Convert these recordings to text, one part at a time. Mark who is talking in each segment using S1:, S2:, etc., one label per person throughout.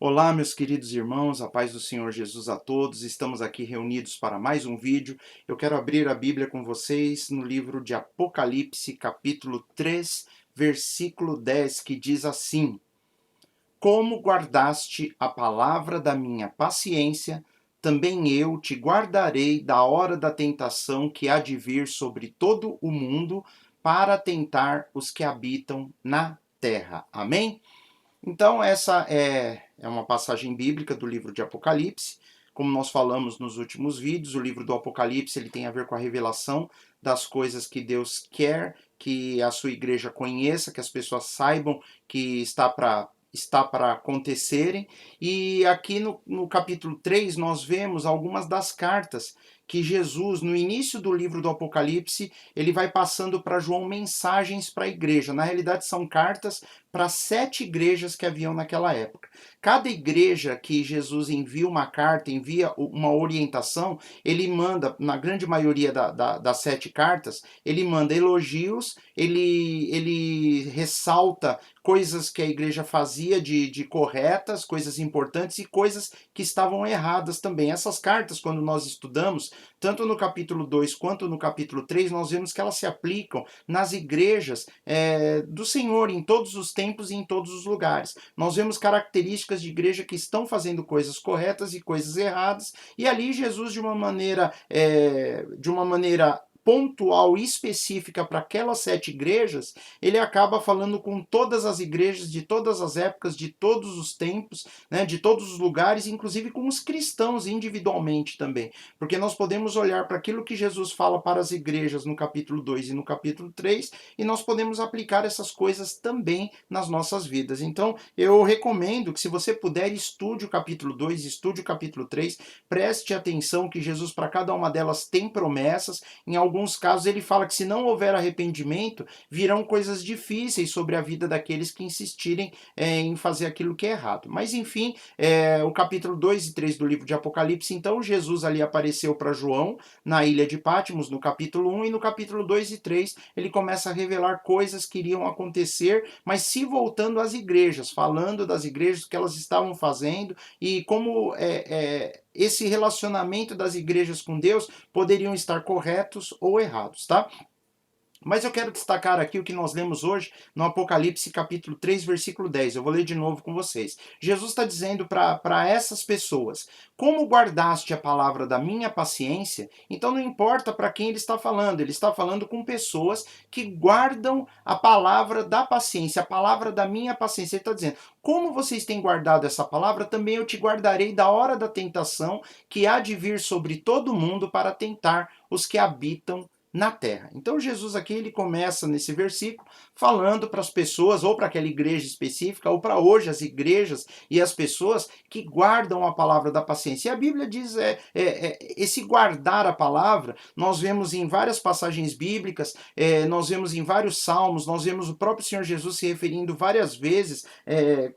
S1: Olá, meus queridos irmãos, a paz do Senhor Jesus a todos. Estamos aqui reunidos para mais um vídeo. Eu quero abrir a Bíblia com vocês no livro de Apocalipse, capítulo 3, versículo 10, que diz assim: Como guardaste a palavra da minha paciência, também eu te guardarei da hora da tentação que há de vir sobre todo o mundo para tentar os que habitam na terra. Amém? Então, essa é uma passagem bíblica do livro de Apocalipse. Como nós falamos nos últimos vídeos, o livro do Apocalipse ele tem a ver com a revelação das coisas que Deus quer que a sua igreja conheça, que as pessoas saibam que está para acontecerem. E aqui no capítulo 3 nós vemos algumas das cartas que Jesus, no início do livro do Apocalipse, ele vai passando para João mensagens para a igreja. Na realidade, são cartas para 7 igrejas que haviam naquela época. Cada igreja que Jesus envia uma carta, envia uma orientação, ele manda, na grande maioria das 7 cartas, ele manda elogios, ele ressalta coisas que a igreja fazia de corretas, coisas importantes e coisas que estavam erradas também. Essas cartas, quando nós estudamos, tanto no capítulo 2 quanto no capítulo 3, nós vemos que elas se aplicam nas igrejas do Senhor em todos os tempos e em todos os lugares. Nós vemos características de igreja que estão fazendo coisas corretas e coisas erradas, e ali Jesus, de uma maneira pontual e específica para aquelas 7 igrejas, ele acaba falando com todas as igrejas de todas as épocas, de todos os tempos, né, de todos os lugares, inclusive com os cristãos individualmente também. Porque nós podemos olhar para aquilo que Jesus fala para as igrejas no capítulo 2 e no capítulo 3, e nós podemos aplicar essas coisas também nas nossas vidas. Então, eu recomendo que, se você puder, estude o capítulo 2, estude o capítulo 3, preste atenção que Jesus, para cada uma delas, tem promessas. Em alguns casos, ele fala que, se não houver arrependimento, virão coisas difíceis sobre a vida daqueles que insistirem em fazer aquilo que é errado. Mas, enfim, o capítulo 2 e 3 do livro de Apocalipse, então, Jesus ali apareceu para João na ilha de Patmos, no capítulo 1, e no capítulo 2 e 3 ele começa a revelar coisas que iriam acontecer, mas se voltando às igrejas, falando das igrejas, que elas estavam fazendo e como esse relacionamento das igrejas com Deus poderiam estar corretos ou errados, tá? Mas eu quero destacar aqui o que nós lemos hoje no Apocalipse capítulo 3, versículo 10. Eu vou ler de novo com vocês. Jesus está dizendo para essas pessoas: como guardaste a palavra da minha paciência? Então não importa para quem ele está falando com pessoas que guardam a palavra da paciência, a palavra da minha paciência. Ele está dizendo: como vocês têm guardado essa palavra, também eu te guardarei da hora da tentação que há de vir sobre todo mundo para tentar os que habitam na terra. Então Jesus aqui ele começa nesse versículo falando para as pessoas, ou para aquela igreja específica, ou para hoje as igrejas e as pessoas que guardam a palavra da paciência. E a Bíblia diz, esse guardar a palavra, nós vemos em várias passagens bíblicas, nós vemos em vários salmos, nós vemos o próprio Senhor Jesus se referindo várias vezes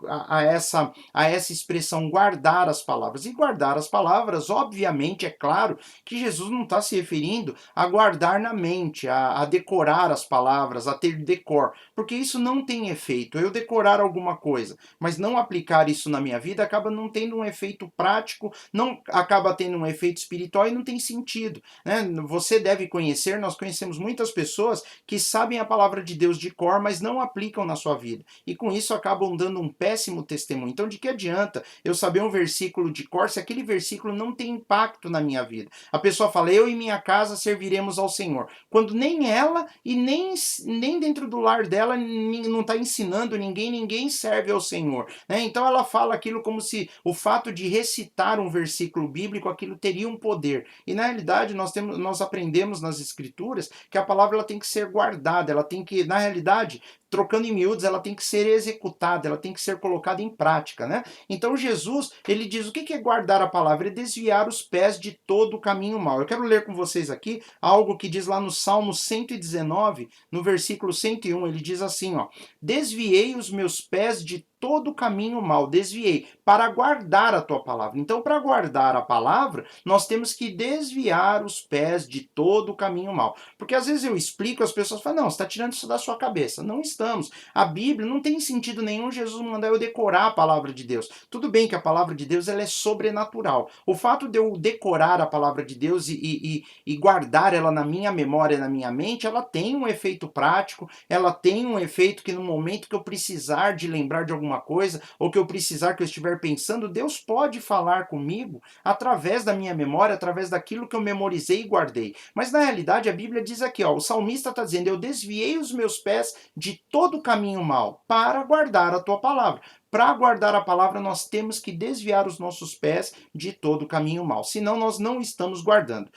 S1: a essa expressão guardar as palavras. E guardar as palavras, obviamente, é claro que Jesus não está se referindo a guardar na mente, a decorar as palavras, a ter decor, porque isso não tem efeito. Eu decorar alguma coisa, mas não aplicar isso na minha vida, acaba não tendo um efeito prático, não acaba tendo um efeito espiritual e não tem sentido, né? Você deve conhecer, nós conhecemos muitas pessoas que sabem a palavra de Deus de cor, mas não aplicam na sua vida, e com isso acabam dando um péssimo testemunho. Então, de que adianta eu saber um versículo de cor se aquele versículo não tem impacto na minha vida? A pessoa fala: eu e minha casa serviremos ao Senhor, quando nem ela e nem dentro do lar dela não está ensinando ninguém serve ao Senhor, né? Então ela fala aquilo como se o fato de recitar um versículo bíblico, aquilo teria um poder. E na realidade nós aprendemos nas escrituras que a palavra ela tem que ser guardada, ela tem que, na realidade, trocando em miúdos, ela tem que ser executada, ela tem que ser colocada em prática, né? Então Jesus, ele diz: o que é guardar a palavra? É desviar os pés de todo o caminho mau. Eu quero ler com vocês aqui algo que diz lá no Salmo 119, no versículo 101, ele diz assim, ó: desviei os meus pés de todo o caminho mau, desviei, para guardar a tua palavra. Então, para guardar a palavra, nós temos que desviar os pés de todo o caminho mau. Porque às vezes eu explico, as pessoas falam, não, você está tirando isso da sua cabeça. Não estamos. A Bíblia não tem sentido nenhum Jesus mandar eu decorar a palavra de Deus. Tudo bem que a palavra de Deus ela é sobrenatural. O fato de eu decorar a palavra de Deus e guardar ela na minha memória, na minha mente, ela tem um efeito prático, ela tem um efeito que no momento que eu precisar de lembrar de alguma coisa, ou que eu precisar que eu estiver pensando, Deus pode falar comigo através da minha memória, através daquilo que eu memorizei e guardei. Mas na realidade a Bíblia diz aqui, ó, o salmista está dizendo, eu desviei os meus pés de todo o caminho mau para guardar a tua palavra. Para guardar a palavra, nós temos que desviar os nossos pés de todo o caminho mau. Senão, nós não estamos guardando.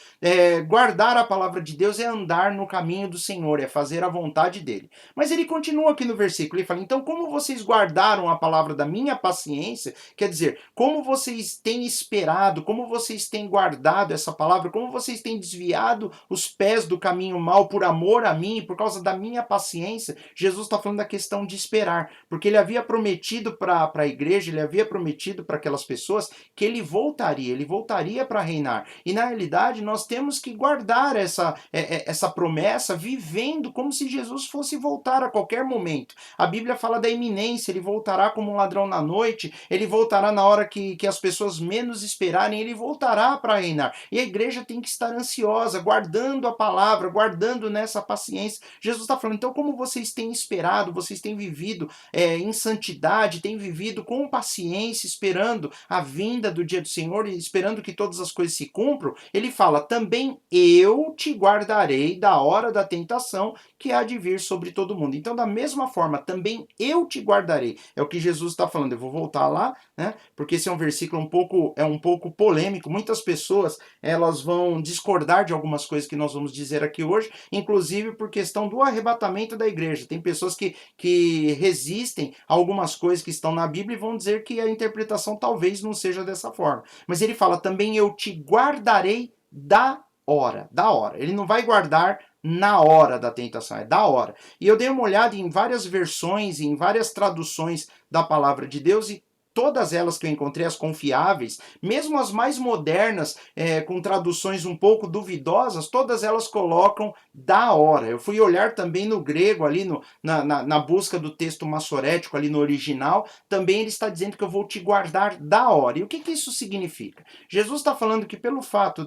S1: Guardar a palavra de Deus é andar no caminho do Senhor, é fazer a vontade dele. Mas ele continua aqui no versículo, ele fala, então como vocês guardaram a palavra da minha paciência, quer dizer, como vocês têm esperado, como vocês têm guardado essa palavra, como vocês têm desviado os pés do caminho mau por amor a mim, por causa da minha paciência, Jesus está falando da questão de esperar, porque ele havia prometido para a igreja, ele havia prometido para aquelas pessoas que ele voltaria para reinar. E na realidade nós temos que guardar essa promessa vivendo como se Jesus fosse voltar a qualquer momento. A Bíblia fala da iminência, ele voltará como um ladrão na noite, ele voltará na hora que as pessoas menos esperarem, ele voltará para reinar. E a igreja tem que estar ansiosa, guardando a palavra, guardando nessa paciência. Jesus está falando, então como vocês têm esperado, vocês têm vivido em santidade, têm vivido com paciência, esperando a vinda do dia do Senhor e esperando que todas as coisas se cumpram, ele fala, também eu te guardarei da hora da tentação que há de vir sobre todo mundo. Então, da mesma forma, também eu te guardarei. É o que Jesus está falando. Eu vou voltar lá, né? Porque esse é um versículo um pouco polêmico. Muitas pessoas elas vão discordar de algumas coisas que nós vamos dizer aqui hoje, inclusive por questão do arrebatamento da igreja. Tem pessoas que resistem a algumas coisas que estão na Bíblia e vão dizer que a interpretação talvez não seja dessa forma. Mas ele fala também, eu te guardarei da hora. Da hora. Ele não vai guardar na hora da tentação, é da hora. E eu dei uma olhada em várias versões, em várias traduções da palavra de Deus e todas elas que eu encontrei, as confiáveis, mesmo as mais modernas, com traduções um pouco duvidosas, todas elas colocam da hora. Eu fui olhar também no grego, ali na busca do texto massorético, ali no original, também ele está dizendo que eu vou te guardar da hora. E o que isso significa? Jesus está falando que pelo fato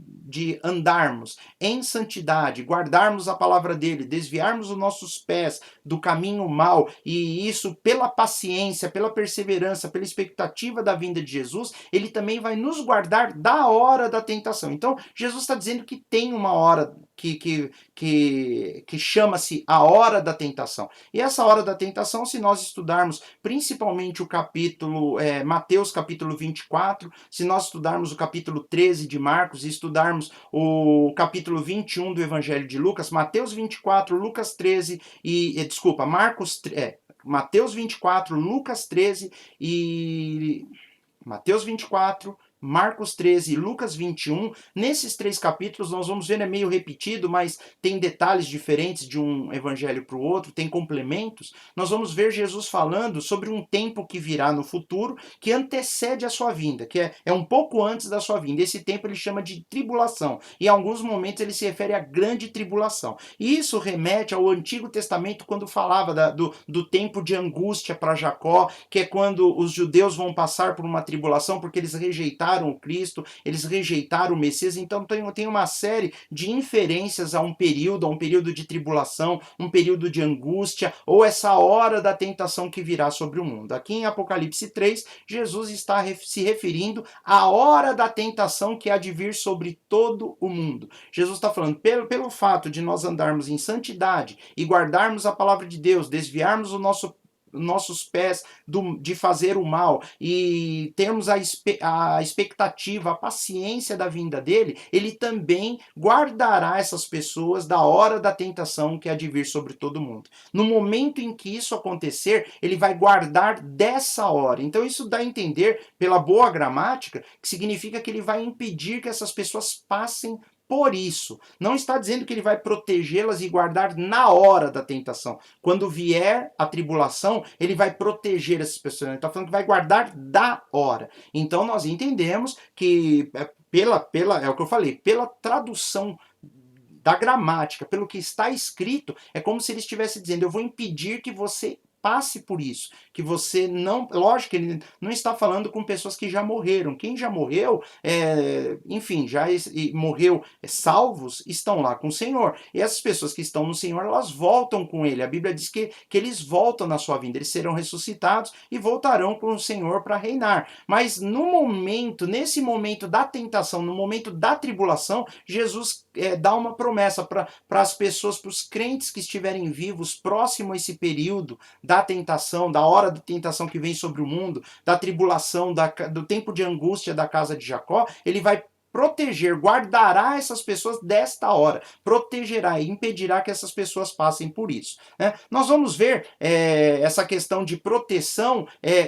S1: de andarmos em santidade, guardarmos a palavra dele, desviarmos os nossos pés do caminho mau, e isso pela paciência, pela perseverança, pela expectativa da vinda de Jesus, ele também vai nos guardar da hora da tentação. Então, Jesus está dizendo que tem uma hora que chama-se a hora da tentação. E essa hora da tentação, se nós estudarmos principalmente o capítulo, Mateus capítulo 24, se nós estudarmos o capítulo 13 de Marcos e estudarmos o capítulo 21 do Evangelho de Lucas, Mateus 24, Lucas 13 Mateus 24, Lucas 13 e Mateus 24, Marcos 13 e Lucas 21, nesses três capítulos nós vamos ver, é meio repetido, mas tem detalhes diferentes de um evangelho para o outro, tem complementos. Nós vamos ver Jesus falando sobre um tempo que virá no futuro, que antecede a sua vinda, que é um pouco antes da sua vinda. Esse tempo ele chama de tribulação, e em alguns momentos ele se refere à grande tribulação. E isso remete ao Antigo Testamento, quando falava do tempo de angústia para Jacó, que é quando os judeus vão passar por uma tribulação, porque eles rejeitaram o Cristo, eles rejeitaram o Messias. Então tem uma série de inferências a um período de tribulação, um período de angústia, ou essa hora da tentação que virá sobre o mundo. Aqui em Apocalipse 3, Jesus está se referindo à hora da tentação que há de vir sobre todo o mundo. Jesus está falando, pelo fato de nós andarmos em santidade e guardarmos a palavra de Deus, desviarmos nossos pés de fazer o mal e termos a expectativa, a paciência da vinda dele, ele também guardará essas pessoas da hora da tentação que há de vir sobre todo mundo. No momento em que isso acontecer, ele vai guardar dessa hora. Então isso dá a entender, pela boa gramática, que significa que ele vai impedir que essas pessoas passem por isso. Não está dizendo que ele vai protegê-las e guardar na hora da tentação. Quando vier a tribulação, ele vai proteger essas pessoas. Ele está falando que vai guardar da hora. Então nós entendemos que é o que eu falei, pela tradução da gramática, pelo que está escrito, é como se ele estivesse dizendo: eu vou impedir que você passe por isso, que você não... Lógico que ele não está falando com pessoas que já morreram. Quem já morreu, enfim, morreu salvos, estão lá com o Senhor. E essas pessoas que estão no Senhor, elas voltam com ele. A Bíblia diz que eles voltam na sua vinda, eles serão ressuscitados e voltarão com o Senhor para reinar. Mas nesse momento da tentação, no momento da tribulação, Jesus dá uma promessa para as pessoas, para os crentes que estiverem vivos próximo a esse período da tentação, da hora da tentação que vem sobre o mundo, da tribulação, do tempo de angústia da casa de Jacó. Ele vai proteger, guardará essas pessoas desta hora, protegerá e impedirá que essas pessoas passem por isso. Né? Nós vamos ver essa questão de proteção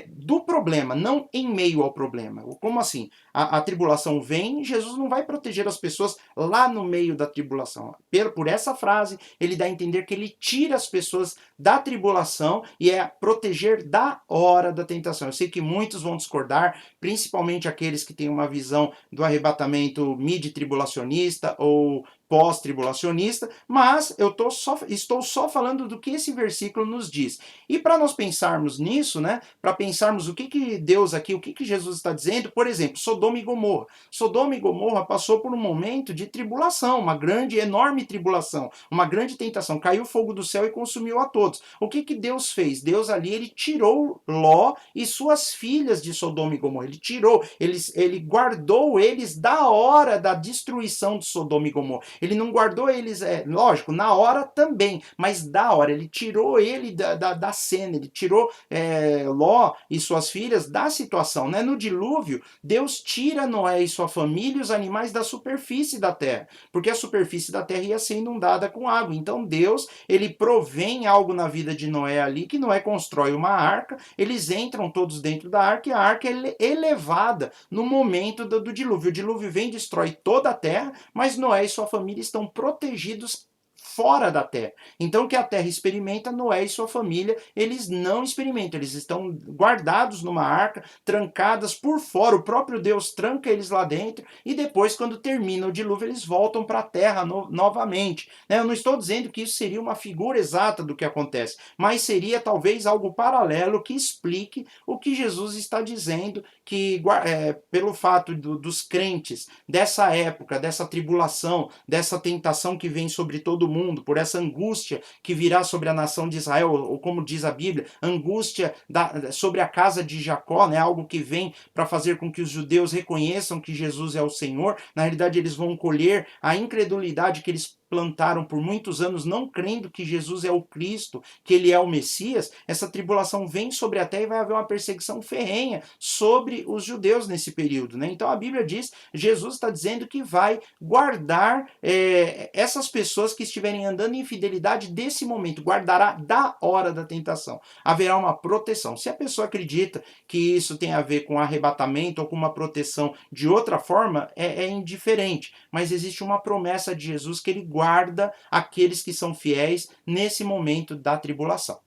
S1: do problema, não em meio ao problema. Como assim? A tribulação vem, Jesus não vai proteger as pessoas lá no meio da tribulação. Por essa frase, ele dá a entender que ele tira as pessoas da tribulação e é proteger da hora da tentação. Eu sei que muitos vão discordar, principalmente aqueles que têm uma visão do arrebatamento mid-tribulacionista ou pós-tribulacionista, mas eu estou só falando do que esse versículo nos diz. E para nós pensarmos nisso, né, para pensarmos o que Deus aqui, o que Jesus está dizendo, por exemplo, Sodoma e Gomorra. Sodoma e Gomorra passou por um momento de tribulação, uma grande, enorme tribulação, uma grande tentação. Caiu fogo do céu e consumiu a todos. O que Deus fez? Deus ali, ele tirou Ló e suas filhas de Sodoma e Gomorra. Ele tirou, ele guardou eles da hora da destruição de Sodoma e Gomorra. Ele não guardou eles, lógico, na hora também, mas da hora. Ele tirou ele da cena, ele tirou Ló e suas filhas da situação. Né? No dilúvio, Deus tira Noé e sua família e os animais da superfície da terra, porque a superfície da terra ia ser inundada com água. Então Deus, ele provém algo na vida de Noé ali, que Noé constrói uma arca, eles entram todos dentro da arca e a arca é elevada no momento do dilúvio. O dilúvio vem e destrói toda a terra, mas Noé e sua família estão protegidos fora da terra. Então, o que a terra experimenta, Noé e sua família, eles não experimentam, eles estão guardados numa arca, trancadas por fora, o próprio Deus tranca eles lá dentro, e depois, quando termina o dilúvio, eles voltam para a terra novamente. Eu não estou dizendo que isso seria uma figura exata do que acontece, mas seria talvez algo paralelo que explique o que Jesus está dizendo, que pelo fato dos crentes dessa época, dessa tribulação, dessa tentação que vem sobre todo mundo, por essa angústia que virá sobre a nação de Israel, ou como diz a Bíblia, angústia sobre a casa de Jacó, né? Algo que vem para fazer com que os judeus reconheçam que Jesus é o Senhor. Na realidade, eles vão colher a incredulidade que eles plantaram por muitos anos, não crendo que Jesus é o Cristo, que ele é o Messias. Essa tribulação vem sobre a terra e vai haver uma perseguição ferrenha sobre os judeus nesse período. Né? Então a Bíblia diz, Jesus está dizendo que vai guardar essas pessoas que estiverem andando em infidelidade desse momento, guardará da hora da tentação. Haverá uma proteção. Se a pessoa acredita que isso tem a ver com arrebatamento ou com uma proteção de outra forma, é indiferente. Mas existe uma promessa de Jesus que ele guarda aqueles que são fiéis nesse momento da tribulação.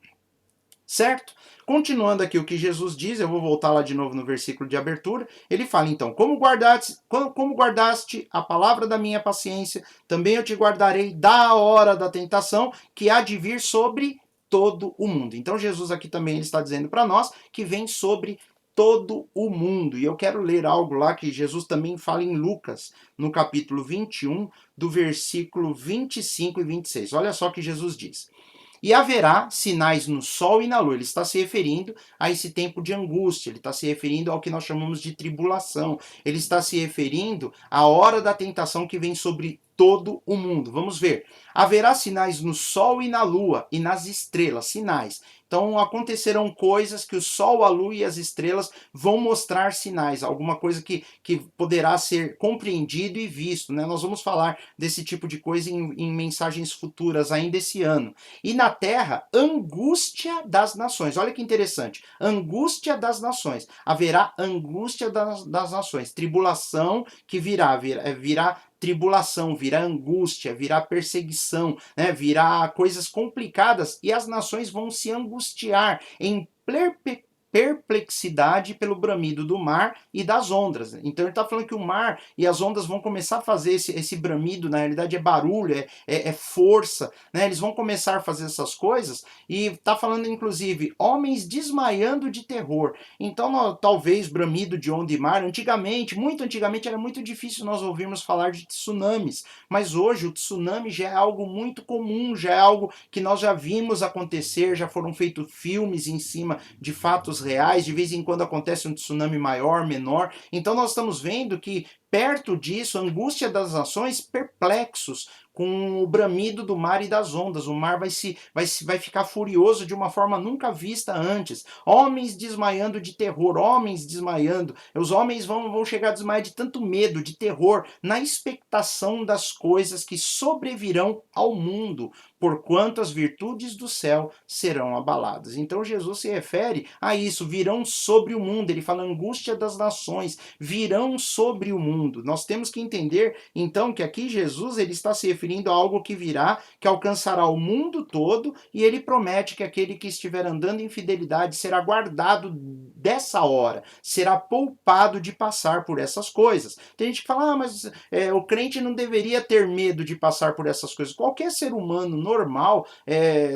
S1: Certo? Continuando aqui o que Jesus diz, eu vou voltar lá de novo no versículo de abertura, ele fala então, como guardaste a palavra da minha paciência, também eu te guardarei da hora da tentação que há de vir sobre todo o mundo. Então Jesus aqui também ele está dizendo para nós que vem sobre todo o mundo. E eu quero ler algo lá que Jesus também fala em Lucas, no capítulo 21, do versículo 25 e 26. Olha só o que Jesus diz. E haverá sinais no sol e na lua. Ele está se referindo a esse tempo de angústia, ele está se referindo ao que nós chamamos de tribulação, ele está se referindo à hora da tentação que vem sobre todo o mundo. Vamos ver. Haverá sinais no sol e na lua e nas estrelas, sinais. Então acontecerão coisas que o sol, a lua e as estrelas vão mostrar sinais, alguma coisa que poderá ser compreendido e visto, né? Nós vamos falar desse tipo de coisa em mensagens futuras ainda esse ano. E na terra, angústia das nações. Olha que interessante. Angústia das nações. Haverá angústia das nações. Tribulação que virá tribulação, virá angústia, virá perseguição, né? Virá coisas complicadas e as nações vão se angustiar em perplexidade pelo bramido do mar e das ondas. Então ele está falando que o mar e as ondas vão começar a fazer esse bramido, na realidade é barulho, é força, né? Eles vão começar a fazer essas coisas e está falando inclusive homens desmaiando de terror. Então talvez bramido de onda e mar, antigamente, muito antigamente era muito difícil nós ouvirmos falar de tsunamis, mas hoje o tsunami já é algo muito comum, já é algo que nós já vimos acontecer, já foram feitos filmes em cima de fatos reais, de vez em quando acontece um tsunami maior, menor. Então nós estamos vendo que perto disso, a angústia das nações, perplexos com o bramido do mar e das ondas. O mar vai ficar furioso de uma forma nunca vista antes. Homens desmaiando de terror, homens desmaiando. Os homens vão chegar a desmaiar de tanto medo, de terror, na expectação das coisas que sobrevirão ao mundo, porquanto as virtudes do céu serão abaladas. Então Jesus se refere a isso, virão sobre o mundo. Ele fala angústia das nações, virão sobre o mundo. Nós temos que entender, então, que aqui Jesus ele está se referindo a algo que virá, que alcançará o mundo todo, e ele promete que aquele que estiver andando em fidelidade será guardado dessa hora, será poupado de passar por essas coisas. Tem gente que fala, mas o crente não deveria ter medo de passar por essas coisas. Qualquer ser humano normal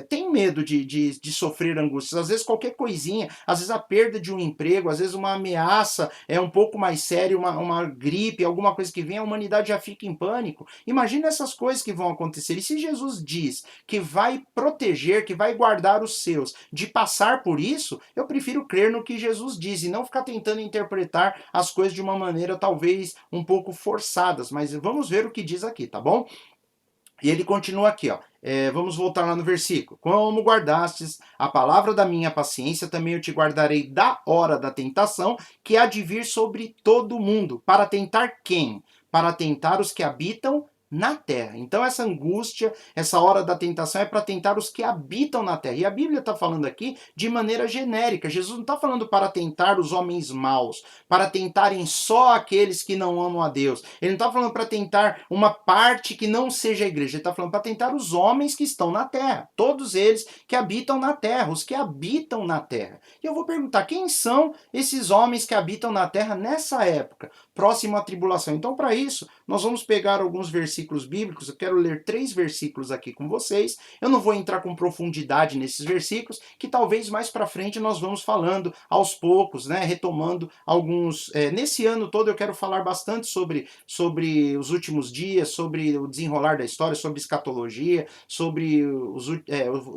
S1: tem medo de sofrer angústias. Às vezes qualquer coisinha, às vezes a perda de um emprego, às vezes uma ameaça é um pouco mais séria, uma gripe, alguma coisa que vem, a humanidade já fica em pânico. Imagina essas coisas que vão acontecer. E se Jesus diz que vai proteger, que vai guardar os seus de passar por isso, eu prefiro crer no que Jesus diz e não ficar tentando interpretar as coisas de uma maneira talvez um pouco forçadas. Mas vamos ver o que diz aqui, tá bom? E ele continua aqui, ó. Vamos voltar lá no versículo. Como guardastes a palavra da minha paciência, também eu te guardarei da hora da tentação, que há de vir sobre todo o mundo. Para tentar quem? Para tentar os que habitam na terra. Então essa angústia, essa hora da tentação é para tentar os que habitam na terra. E a Bíblia está falando aqui de maneira genérica. Jesus não está falando para tentar os homens maus, para tentarem só aqueles que não amam a Deus. Ele não está falando para tentar uma parte que não seja a igreja. Ele está falando para tentar os homens que estão na terra. Todos eles que habitam na terra, os que habitam na terra. E eu vou perguntar, quem são esses homens que habitam na terra nessa época, próximo à tribulação? Então, para isso, nós vamos pegar alguns versículos bíblicos. Eu quero ler 3 versículos aqui com vocês. Eu não vou entrar com profundidade nesses versículos, que talvez mais para frente nós vamos falando aos poucos, né, retomando alguns. Nesse ano todo eu quero falar bastante sobre os últimos dias, sobre o desenrolar da história, sobre escatologia, sobre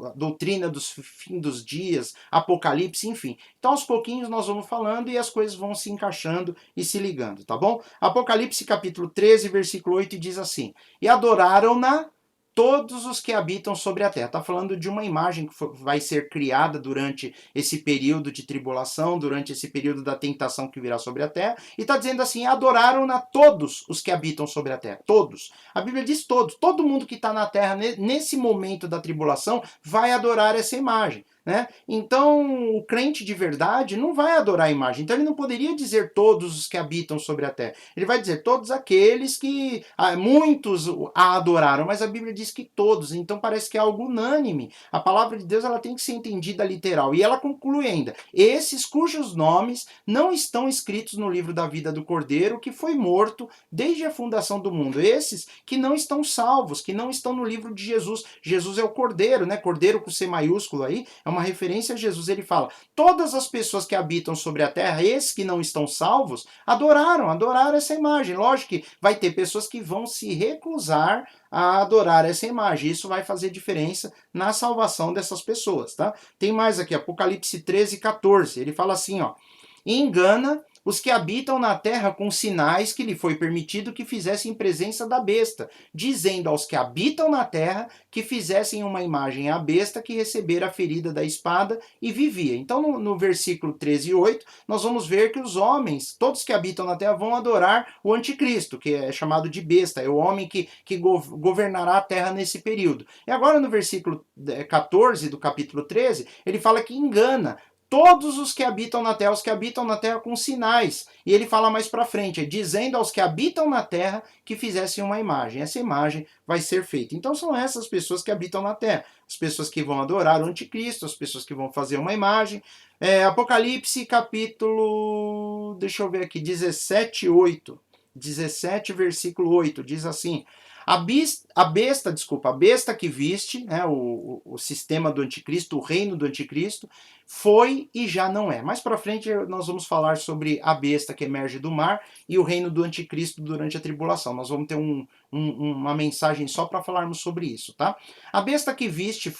S1: a doutrina dos fim dos dias, Apocalipse, enfim. Então aos pouquinhos nós vamos falando e as coisas vão se encaixando e se ligando, tá bom? Apocalipse capítulo 13, versículo 8 diz assim: E adoraram-na todos os que habitam sobre a terra. Está falando de uma imagem que vai ser criada durante esse período de tribulação, durante esse período da tentação que virá sobre a terra, e está dizendo assim, adoraram-na todos os que habitam sobre a terra. Todos. A Bíblia diz todos. Todo mundo que está na terra nesse momento da tribulação vai adorar essa imagem. Né? Então, o crente de verdade não vai adorar a imagem. Então, ele não poderia dizer todos os que habitam sobre a terra. Ele vai dizer todos aqueles que muitos a adoraram, mas a Bíblia diz que todos. Então, parece que é algo unânime. A palavra de Deus ela tem que ser entendida literal. E ela conclui ainda: esses cujos nomes não estão escritos no livro da vida do Cordeiro, que foi morto desde a fundação do mundo. Esses que não estão salvos, que não estão no livro de Jesus. Jesus é o Cordeiro, né? Cordeiro com C maiúsculo aí, é uma referência a Jesus. Ele fala, todas as pessoas que habitam sobre a terra, esses que não estão salvos, adoraram essa imagem. Lógico que vai ter pessoas que vão se recusar a adorar essa imagem. Isso vai fazer diferença na salvação dessas pessoas, tá? Tem mais aqui, Apocalipse 13, 14. Ele fala assim, ó, engana os que habitam na terra com sinais que lhe foi permitido que fizessem presença da besta, dizendo aos que habitam na terra que fizessem uma imagem à besta que recebera a ferida da espada e vivia. Então, no versículo 13 e 8, nós vamos ver que os homens, todos que habitam na terra, vão adorar o anticristo, que é chamado de besta, é o homem que governará a terra nesse período. E agora, no versículo 14 do capítulo 13, ele fala que engana todos os que habitam na terra, os que habitam na terra com sinais. E ele fala mais para frente, dizendo aos que habitam na terra que fizessem uma imagem. Essa imagem vai ser feita. Então são essas pessoas que habitam na terra. As pessoas que vão adorar o anticristo, as pessoas que vão fazer uma imagem. Apocalipse capítulo, deixa eu ver aqui, 17, 8. 17, versículo 8, diz assim: a besta que viste, né, o sistema do anticristo, o reino do anticristo, foi e já não é. Mais para frente nós vamos falar sobre a besta que emerge do mar e o reino do anticristo durante a tribulação. Nós vamos ter uma mensagem só para falarmos sobre isso, tá? A besta que viste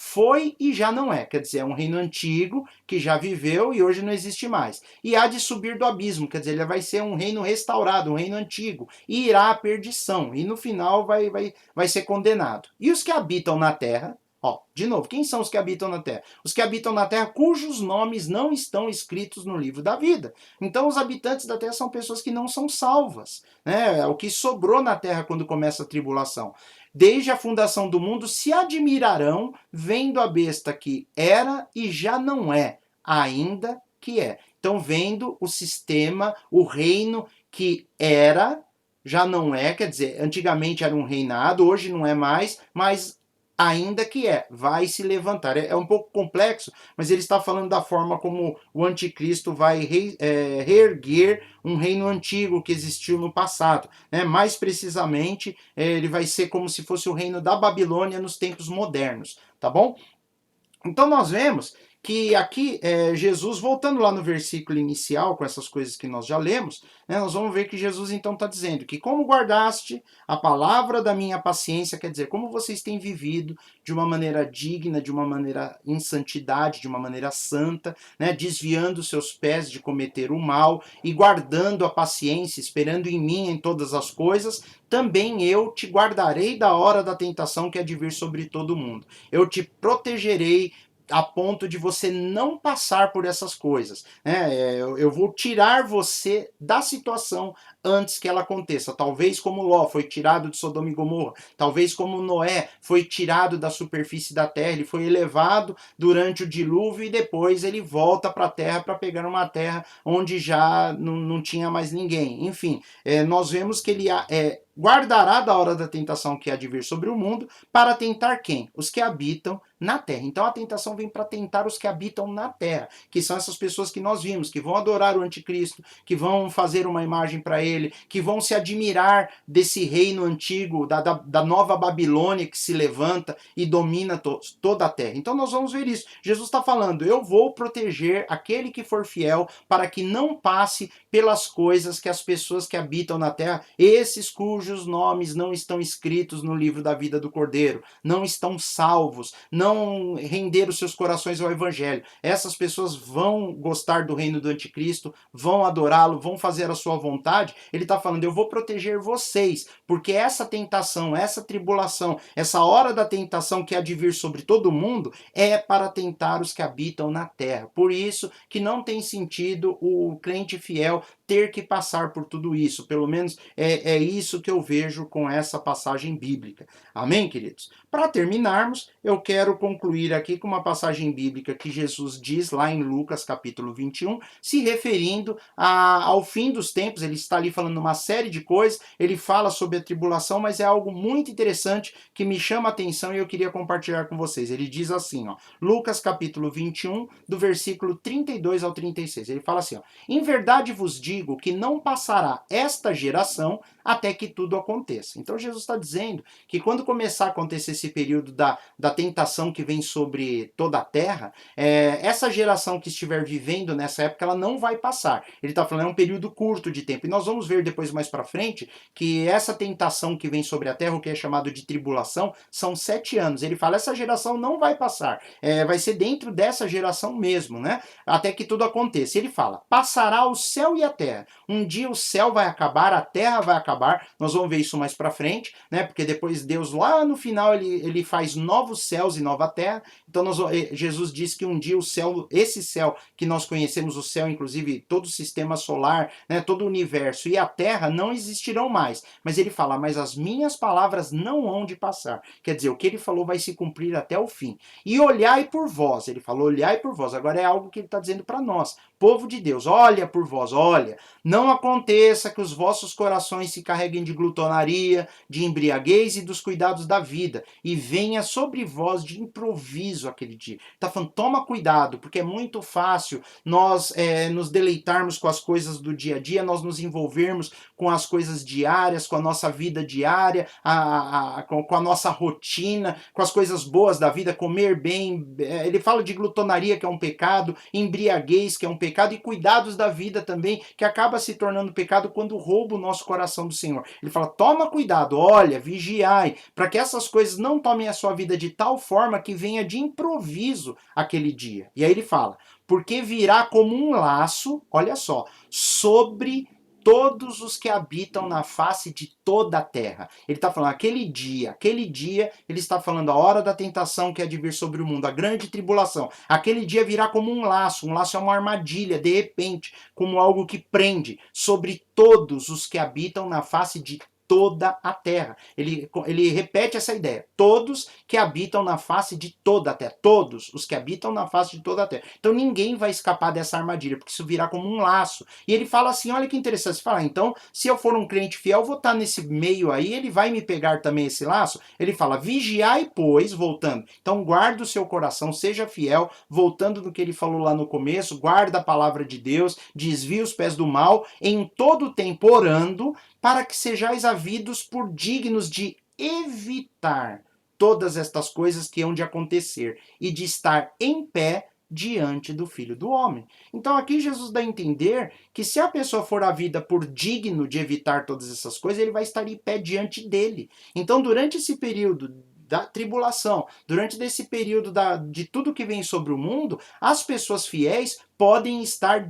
S1: foi e já não é. Quer dizer, é um reino antigo que já viveu e hoje não existe mais. E há de subir do abismo, quer dizer, ele vai ser um reino restaurado, um reino antigo, e irá à perdição, e no final vai ser condenado. E os que habitam na terra, ó, de novo, quem são os que habitam na terra? Os que habitam na terra cujos nomes não estão escritos no livro da vida. Então, os habitantes da terra são pessoas que não são salvas, né? É o que sobrou na terra quando começa a tribulação. Desde a fundação do mundo se admirarão vendo a besta que era e já não é, ainda que é. Então, vendo o sistema, o reino que era, já não é, quer dizer, antigamente era um reinado, hoje não é mais, mas ainda que vai se levantar. É um pouco complexo, mas ele está falando da forma como o anticristo vai reerguer um reino antigo que existiu no passado. Né? Mais precisamente, ele vai ser como se fosse o reino da Babilônia nos tempos modernos, tá bom? Então nós vemos que aqui Jesus, voltando lá no versículo inicial, com essas coisas que nós já lemos, né, nós vamos ver que Jesus então está dizendo que como guardaste a palavra da minha paciência, quer dizer, como vocês têm vivido de uma maneira digna, de uma maneira em santidade, de uma maneira santa, né, desviando seus pés de cometer o mal e guardando a paciência, esperando em mim em todas as coisas, também eu te guardarei da hora da tentação que há de vir sobre todo mundo. Eu te protegerei a ponto de você não passar por essas coisas. Eu vou tirar você da situação antes que ela aconteça. Talvez como Ló foi tirado de Sodoma e Gomorra, talvez como Noé foi tirado da superfície da terra, ele foi elevado durante o dilúvio e depois ele volta para a terra para pegar uma terra onde já não tinha mais ninguém. Enfim, nós vemos que ele guardará da hora da tentação que há de vir sobre o mundo para tentar quem? Os que habitam na terra. Então a tentação vem para tentar os que habitam na terra, que são essas pessoas que nós vimos, que vão adorar o anticristo, que vão fazer uma imagem para ele, que vão se admirar desse reino antigo, da nova Babilônia que se levanta e domina toda a terra. Então nós vamos ver isso. Jesus está falando, eu vou proteger aquele que for fiel para que não passe pelas coisas que as pessoas que habitam na terra, esses cujos nomes não estão escritos no livro da vida do Cordeiro, não estão salvos, não renderam seus corações ao evangelho. Essas pessoas vão gostar do reino do anticristo, vão adorá-lo, vão fazer a sua vontade. Ele está falando, eu vou proteger vocês, porque essa tentação, essa tribulação, essa hora da tentação que há de vir sobre todo mundo é para tentar os que habitam na terra. Por isso que não tem sentido o crente fiel ter que passar por tudo isso. Pelo menos é isso que eu vejo com essa passagem bíblica. Amém, queridos? Para terminarmos, eu quero concluir aqui com uma passagem bíblica que Jesus diz lá em Lucas capítulo 21, se referindo ao fim dos tempos. Ele está ali falando uma série de coisas, ele fala sobre a tribulação, mas é algo muito interessante que me chama a atenção e eu queria compartilhar com vocês. Ele diz assim, ó, Lucas capítulo 21, do versículo 32 ao 36. Ele fala assim, ó, em verdade vos digo que não passará esta geração até que tudo aconteça. Então Jesus está dizendo que quando começar a acontecer esse período da tentação que vem sobre toda a terra, essa geração que estiver vivendo nessa época, ela não vai passar. Ele está falando, é um período curto de tempo. E nós vamos ver depois mais para frente que essa tentação que vem sobre a terra, o que é chamado de tribulação, são 7 anos. Ele fala, essa geração não vai passar. Vai ser dentro dessa geração mesmo, né? Até que tudo aconteça. Ele fala, passará o céu e a terra. Um dia o céu vai acabar, a terra vai acabar. Nós vamos ver isso mais para frente, né? Porque depois Deus lá no final ele faz novos céus e nova terra. Então Jesus diz que um dia o céu, esse céu que nós conhecemos, o céu inclusive todo o sistema solar, né, todo o universo e a terra não existirão mais. Mas ele fala, mas as minhas palavras não hão de passar. Quer dizer, o que ele falou vai se cumprir até o fim. E olhai por vós, ele falou, olhai por vós. Agora é algo que ele está dizendo para nós, povo de Deus, olha por vós, olha. Não aconteça que os vossos corações se carreguem de glutonaria, de embriaguez e dos cuidados da vida, e venha sobre vós de improviso aquele dia. Está falando, toma cuidado, porque é muito fácil nós nos deleitarmos com as coisas do dia a dia, nós nos envolvermos com as coisas diárias, com a nossa vida diária, com a nossa rotina, com as coisas boas da vida, comer bem. Ele fala de glutonaria, que é um pecado, embriaguez, que é um pecado, e cuidados da vida também, que acaba se tornando pecado quando rouba o nosso coração do Senhor. Ele fala, toma cuidado, olha, vigiai, para que essas coisas não tomem a sua vida de tal forma que venha de improviso aquele dia. E aí ele fala, porque virá como um laço, olha só, sobre todos os que habitam na face de toda a terra. Ele está falando aquele dia, ele está falando a hora da tentação que é de vir sobre o mundo, a grande tribulação. Aquele dia virá como um laço é uma armadilha, de repente, como algo que prende sobre todos os que habitam na face de toda a terra. Ele repete essa ideia. Todos que habitam na face de toda a terra. Todos os que habitam na face de toda a terra. Então ninguém vai escapar dessa armadilha, porque isso virá como um laço. E ele fala assim, olha que interessante, você fala, então, se eu for um crente fiel, vou estar nesse meio aí, ele vai me pegar também esse laço? Ele fala, vigiai, pois, voltando. Então guarda o seu coração, seja fiel, voltando do que ele falou lá no começo, guarda a palavra de Deus, desvia os pés do mal, em todo o tempo orando, para que sejais havidos por dignos de evitar todas estas coisas que hão de acontecer e de estar em pé diante do Filho do Homem. Então aqui Jesus dá a entender que se a pessoa for a vida por digno de evitar todas essas coisas, ele vai estar em pé diante dele. Então durante esse período da tribulação, durante esse período de tudo que vem sobre o mundo, as pessoas fiéis podem estar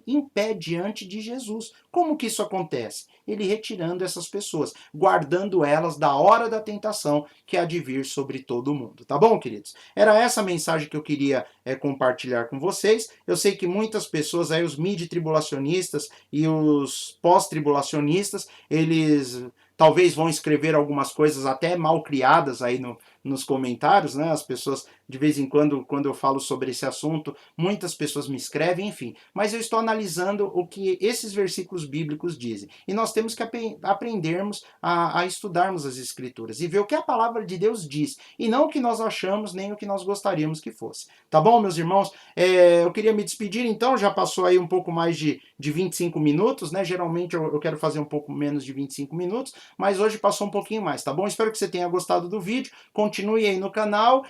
S1: em pé diante de Jesus. Como que isso acontece? Ele retirando essas pessoas, guardando elas da hora da tentação que há de vir sobre todo o mundo. Tá bom, queridos? Era essa a mensagem que eu queria compartilhar com vocês. Eu sei que muitas pessoas, aí, os mid-tribulacionistas e os pós-tribulacionistas, eles talvez vão escrever algumas coisas até mal criadas aí nos comentários, né? As pessoas, de vez em quando eu falo sobre esse assunto, muitas pessoas me escrevem, enfim. Mas eu estou analisando o que esses versículos bíblicos dizem. E nós temos que aprendermos a estudarmos as Escrituras e ver o que a palavra de Deus diz, e não o que nós achamos, nem o que nós gostaríamos que fosse. Tá bom, meus irmãos? Eu queria me despedir, então, já passou aí um pouco mais de 25 minutos, né? Geralmente eu quero fazer um pouco menos de 25 minutos, mas hoje passou um pouquinho mais, tá bom? Espero que você tenha gostado do vídeo, continue aí no canal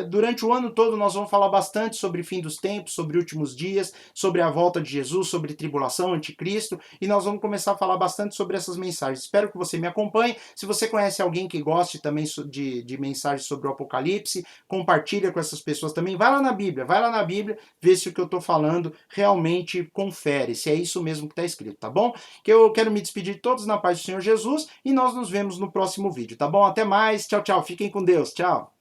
S1: durante o ano todo nós vamos falar bastante sobre fim dos tempos, sobre últimos dias, sobre a volta de Jesus, sobre tribulação, anticristo, e nós vamos começar a falar bastante sobre essas mensagens. Espero que você me acompanhe. Se você conhece alguém que goste também de mensagens sobre o Apocalipse, compartilha com essas pessoas também. Vai lá na Bíblia, vê se o que eu estou falando realmente confere, se é isso mesmo que está escrito, tá bom? Que eu quero me despedir de todos na paz do Senhor Jesus, e nós nos vemos no próximo vídeo, tá bom? Até mais, tchau, tchau, fiquem com Deus, tchau!